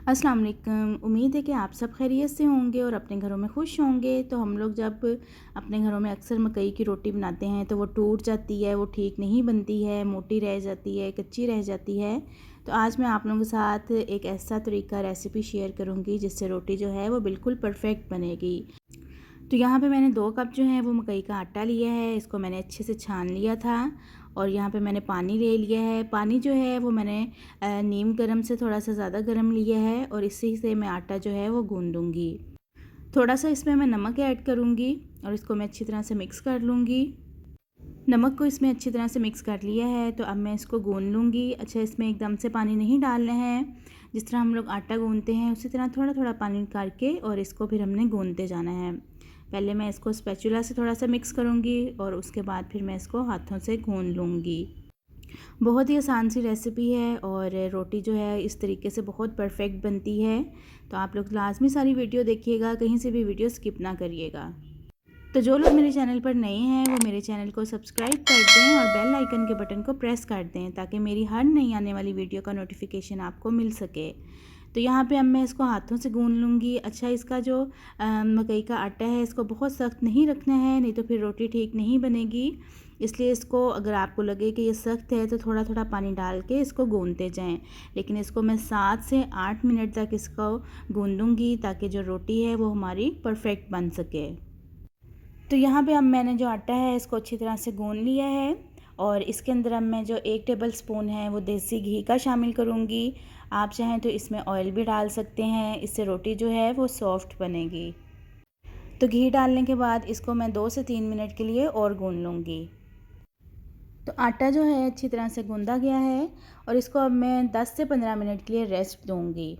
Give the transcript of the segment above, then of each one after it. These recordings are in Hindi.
अस्सलाम वालेकुम। उम्मीद है कि आप सब खैरियत से होंगे और अपने घरों में खुश होंगे। तो हम लोग जब अपने घरों में अक्सर मकई की रोटी बनाते हैं तो वो टूट जाती है, वो ठीक नहीं बनती है, मोटी रह जाती है, कच्ची रह जाती है। तो आज मैं आप लोगों के साथ एक ऐसा तरीका रेसिपी शेयर करूंगी जिससे रोटी जो है वो बिल्कुल परफेक्ट बनेगी। तो यहाँ पे मैंने 2 कप जो है वो मकई का आटा लिया है। इसको मैंने अच्छे से छान लिया था और यहाँ पे मैंने पानी ले लिया है। पानी जो है वो मैंने नीम गर्म से थोड़ा सा ज़्यादा गर्म लिया है और इसी से मैं आटा जो है वो गूँध दूँगी। थोड़ा सा इसमें मैं नमक ऐड करूँगी और इसको मैं अच्छी तरह से मिक्स कर लूँगी। नमक को इसमें अच्छी तरह से मिक्स कर लिया है तो अब मैं इसको गूँध लूँगी। अच्छा, इसमें एकदम से पानी नहीं डालना है। जिस तरह हम लोग आटा गूँधते हैं उसी तरह थोड़ा थोड़ा पानी करके और इसको फिर हमने गूँधते जाना है। पहले मैं इसको स्पैचुला से थोड़ा सा मिक्स करूँगी और उसके बाद फिर मैं इसको हाथों से गूँध लूँगी। बहुत ही आसान सी रेसिपी है और रोटी जो है इस तरीके से बहुत परफेक्ट बनती है। तो आप लोग लाजमी सारी वीडियो देखिएगा, कहीं से भी वीडियो स्किप ना करिएगा। तो जो लोग मेरे चैनल पर नए हैं वो मेरे चैनल को सब्सक्राइब कर दें और बेल आइकन के बटन को प्रेस कर दें ताकि मेरी हर नई आने वाली वीडियो का नोटिफिकेशन आपको मिल सके। तो यहाँ पे अब मैं इसको हाथों से गूँध लूँगी। अच्छा, इसका जो मकई का आटा है इसको बहुत सख्त नहीं रखना है, नहीं तो फिर रोटी ठीक नहीं बनेगी। इसलिए इसको अगर आपको लगे कि ये सख्त है तो थोड़ा थोड़ा पानी डाल के इसको गूँधते जाएं। लेकिन इसको मैं 7 से 8 मिनट तक इसको गूँधूँगी ताकि जो रोटी है वो हमारी परफेक्ट बन सके। तो यहाँ पे अब मैंने जो आटा है इसको अच्छी तरह से गूँध लिया है और इसके अंदर अब मैं जो 1 टेबल स्पून है वो देसी घी का शामिल करूँगी। आप चाहें तो इसमें ऑयल भी डाल सकते हैं, इससे रोटी जो है वो सॉफ्ट बनेगी। तो घी डालने के बाद इसको मैं 2 से 3 मिनट के लिए और गूँध लूँगी। तो आटा जो है अच्छी तरह से गूँधा गया है और इसको अब मैं 10 से 15 मिनट के लिए रेस्ट दूँगी।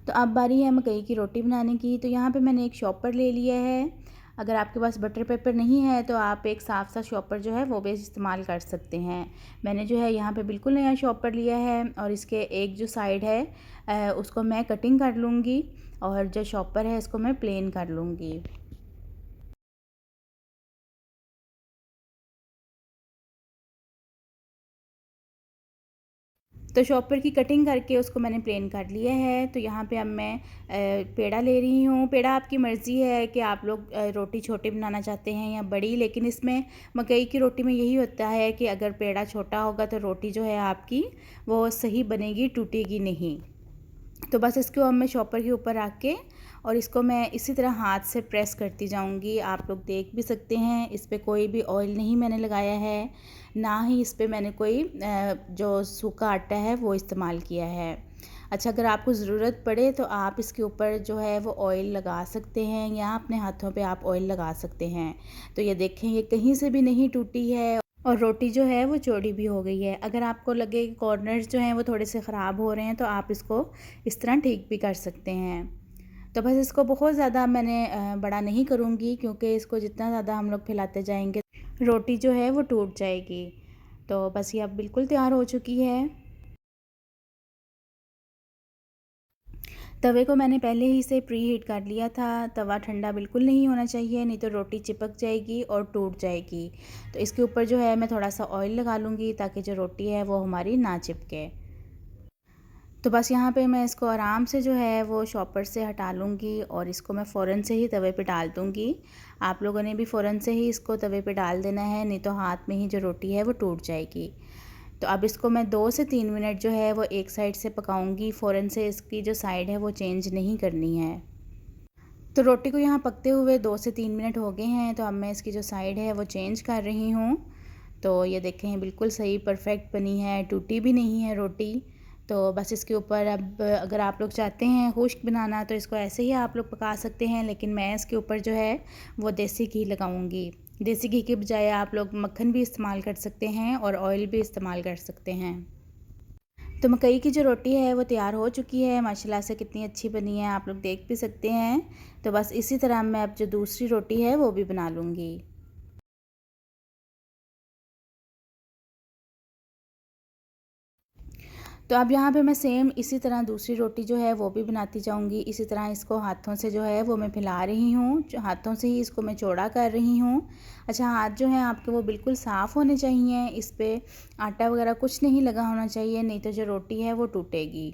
तो अब बारी है मकई की रोटी बनाने की। तो यहाँ पे मैंने एक शॉपर ले लिया है। अगर आपके पास बटर पेपर नहीं है तो आप एक साफ सा शॉपर जो है वो भी इस्तेमाल कर सकते हैं। मैंने जो है यहाँ पे बिल्कुल नया शॉपर लिया है और इसके एक जो साइड है उसको मैं कटिंग कर लूँगी और जो शॉपर है इसको मैं प्लेन कर लूँगी। तो शॉपर की कटिंग करके उसको मैंने प्लेन कर लिया है। तो यहाँ पे अब मैं पेड़ा ले रही हूँ। पेड़ा आपकी मर्ज़ी है कि आप लोग रोटी छोटी बनाना चाहते हैं या बड़ी, लेकिन इसमें मकई की रोटी में यही होता है कि अगर पेड़ा छोटा होगा तो रोटी जो है आपकी वो सही बनेगी, टूटेगी नहीं। तो बस इसको अब मैं शॉपर के ऊपर रख के और इसको मैं इसी तरह हाथ से प्रेस करती जाऊंगी। आप लोग देख भी सकते हैं इस पर कोई भी ऑयल नहीं मैंने लगाया है, ना ही इस पर मैंने कोई जो सूखा आटा है वो इस्तेमाल किया है। अच्छा, अगर आपको ज़रूरत पड़े तो आप इसके ऊपर जो है वो ऑयल लगा सकते हैं या अपने हाथों पे आप ऑयल लगा सकते हैं। तो ये देखें, ये कहीं से भी नहीं टूटी है और रोटी जो है वो चौड़ी भी हो गई है। अगर आपको लगे कि कॉर्नर्स जो हैं वो थोड़े से ख़राब हो रहे हैं तो आप इसको इस तरह ठीक भी कर सकते हैं। तो बस इसको बहुत ज़्यादा मैंने बड़ा नहीं करूँगी क्योंकि इसको जितना ज़्यादा हम लोग फैलाते जाएंगे रोटी जो है वो टूट जाएगी। तो बस ये अब बिल्कुल तैयार हो चुकी है। तवे को मैंने पहले ही से प्री हीट कर लिया था। तवा ठंडा बिल्कुल नहीं होना चाहिए, नहीं तो रोटी चिपक जाएगी और टूट जाएगी। तो इसके ऊपर जो है मैं थोड़ा सा ऑयल लगा लूँगी ताकि जो रोटी है वो हमारी ना चिपके। तो बस यहाँ पे मैं इसको आराम से जो है वो शॉपर से हटा लूँगी और इसको मैं फ़ौरन से ही तवे पे डाल दूँगी। आप लोगों ने भी फ़ौरन से ही इसको तवे पे डाल देना है, नहीं तो हाथ में ही जो रोटी है वो टूट जाएगी। तो अब इसको मैं 2 से 3 मिनट जो है वो एक साइड से पकाऊंगी। फ़ौरन से इसकी जो साइड है वो चेंज नहीं करनी है। तो रोटी को यहाँ पकते हुए 2 से 3 मिनट हो गए हैं। तो अब मैं इसकी जो साइड है वो चेंज कर रही हूँ। तो ये देखें बिल्कुल सही परफेक्ट बनी है, टूटी भी नहीं है रोटी। तो बस इसके ऊपर अब अगर आप लोग चाहते हैं खुश्क बनाना तो इसको ऐसे ही आप लोग पका सकते हैं, लेकिन मैं इसके ऊपर जो है वो देसी घी लगाऊंगी। देसी घी के बजाय आप लोग मक्खन भी इस्तेमाल कर सकते हैं और ऑयल भी इस्तेमाल कर सकते हैं। तो मकई की जो रोटी है वो तैयार हो चुकी है। माशाल्लाह से कितनी अच्छी बनी है, आप लोग देख भी सकते हैं। तो बस इसी तरह मैं अब जो दूसरी रोटी है वो भी बना लूँगी। तो अब यहाँ पे मैं सेम इसी तरह दूसरी रोटी जो है वो भी बनाती जाऊँगी। इसी तरह इसको हाथों से जो है वो मैं फैला रही हूँ, हाथों से ही इसको मैं चौड़ा कर रही हूँ। अच्छा, हाथ जो है आपके वो बिल्कुल साफ़ होने चाहिए, इस पर आटा वगैरह कुछ नहीं लगा होना चाहिए, नहीं तो जो रोटी है वो टूटेगी।